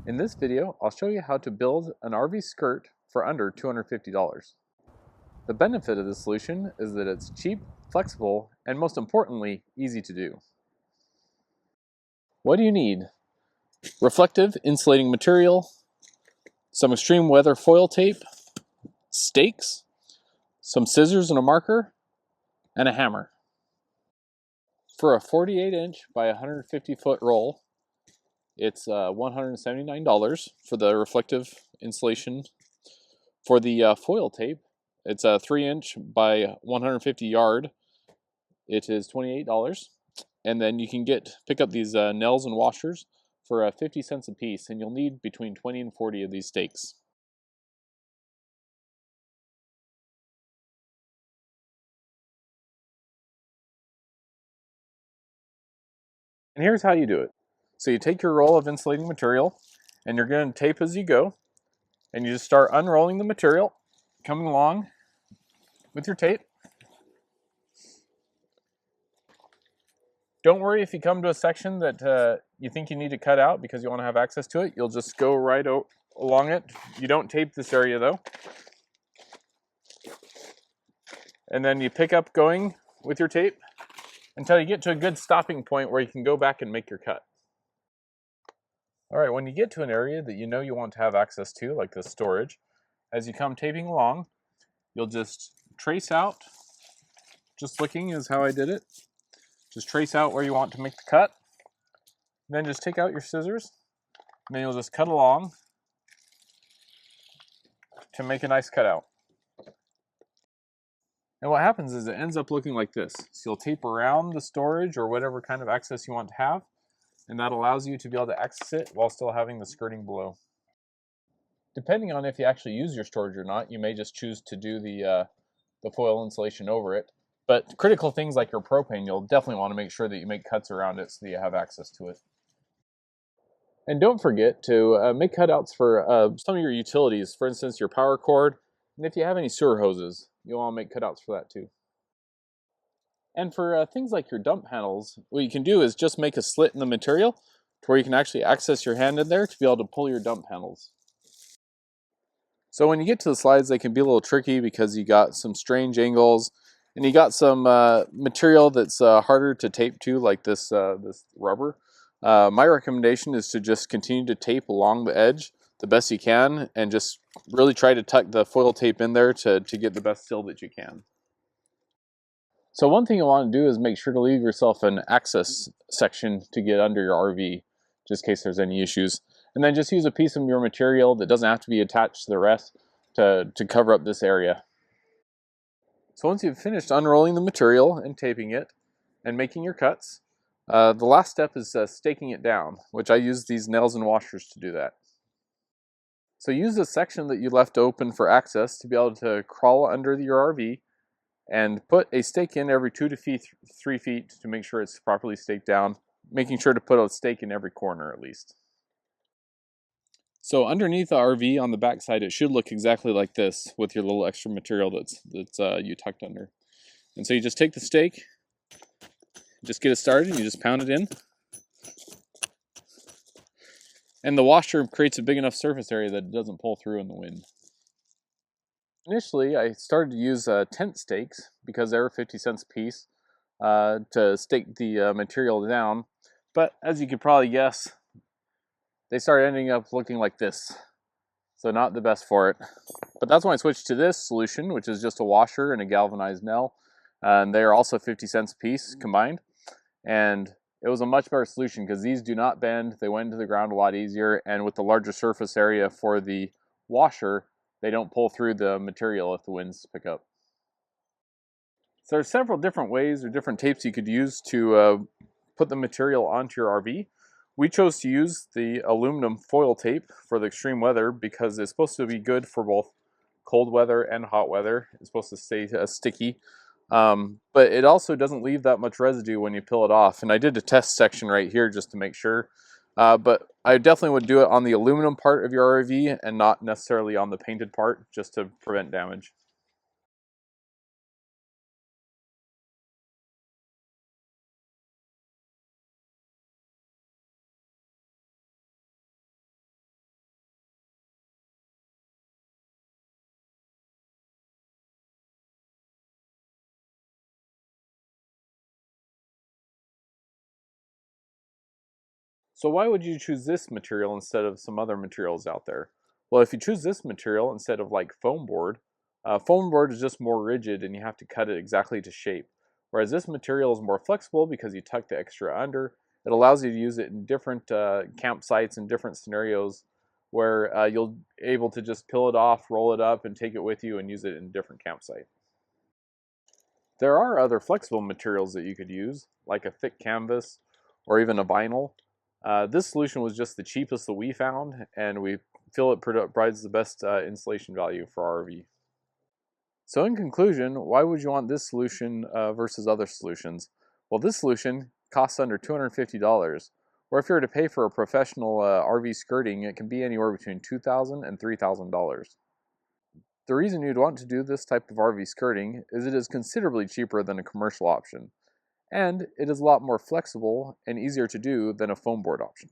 In this video, I'll show you how to build an RV skirt for under $250. The benefit of this solution is that it's cheap, flexible, and most importantly, easy to do. What do you need? Reflective insulating material, some extreme weather foil tape, stakes, some scissors and a marker, and a hammer. For a 48-inch by 150-foot roll, it's $179 for the reflective insulation. For the foil tape, it's a 3-inch by 150 yard. It is $28. And then you can pick up these nails and washers for 50 cents a piece, and you'll need between 20 and 40 of these stakes. And here's how you do it. So you take your roll of insulating material, and you're going to tape as you go, and you just start unrolling the material, coming along with your tape. Don't worry if you come to a section that you think you need to cut out because you want to have access to it. You'll just go right along it. You don't tape this area though. And then you pick up going with your tape until you get to a good stopping point where you can go back and make your cut. All right, when you get to an area that you know you want to have access to, like the storage, as you come taping along, you'll just trace out, just looking is how I did it. Just trace out where you want to make the cut. Then just take out your scissors, and then you'll just cut along to make a nice cutout. And what happens is it ends up looking like this. So you'll tape around the storage or whatever kind of access you want to have, and that allows you to be able to access it while still having the skirting below. Depending on if you actually use your storage or not, you may just choose to do the foil insulation over it. But critical things like your propane, you'll definitely want to make sure that you make cuts around it so that you have access to it. And don't forget to make cutouts for some of your utilities, for instance, your power cord, and if you have any sewer hoses, you'll want to make cutouts for that too. And for things like your dump panels, what you can do is just make a slit in the material to where you can actually access your hand in there to be able to pull your dump panels. So when you get to the slides, they can be a little tricky because you got some strange angles and you got some material that's harder to tape to, like this rubber. My recommendation is to just continue to tape along the edge the best you can and just really try to tuck the foil tape in there to get the best seal that you can. So one thing you want to do is make sure to leave yourself an access section to get under your RV, just in case there's any issues. And then just use a piece of your material that doesn't have to be attached to the rest to cover up this area. So once you've finished unrolling the material and taping it and making your cuts, the last step is staking it down, which I use these nails and washers to do that. So use the section that you left open for access to be able to crawl under your RV and put a stake in every 2 to 3 feet to make sure it's properly staked down, making sure to put a stake in every corner at least. So underneath the RV on the back side, it should look exactly like this with your little extra material that's you tucked under. And so you just take the stake, just get it started, and you just pound it in. And the washer creates a big enough surface area that it doesn't pull through in the wind. Initially, I started to use tent stakes because they were 50 cents a piece to stake the material down. But as you could probably guess, they started ending up looking like this. So not the best for it. But that's when I switched to this solution, which is just a washer and a galvanized nail. And they are also 50 cents a piece combined. And it was a much better solution because these do not bend. They went into the ground a lot easier. And with the larger surface area for the washer, they don't pull through the material if the winds pick up. So there's several different ways or different tapes you could use to put the material onto your RV. We chose to use the aluminum foil tape for the extreme weather because it's supposed to be good for both cold weather and hot weather. It's supposed to stay sticky, but it also doesn't leave that much residue when you peel it off. And I did a test section right here just to make sure, but I definitely would do it on the aluminum part of your RV and not necessarily on the painted part, just to prevent damage. So why would you choose this material instead of some other materials out there? Well, if you choose this material instead of like foam board is just more rigid and you have to cut it exactly to shape. Whereas this material is more flexible because you tuck the extra under. It allows you to use it in different campsites and different scenarios where you'll able to just peel it off, roll it up, and take it with you and use it in a different campsite. There are other flexible materials that you could use, like a thick canvas or even a vinyl. This solution was just the cheapest that we found, and we feel it provides the best insulation value for our RV. So in conclusion, why would you want this solution versus other solutions? Well, this solution costs under $250, or if you were to pay for a professional RV skirting, it can be anywhere between $2,000 and $3,000. The reason you'd want to do this type of RV skirting is it is considerably cheaper than a commercial option, and it is a lot more flexible and easier to do than a foam board option.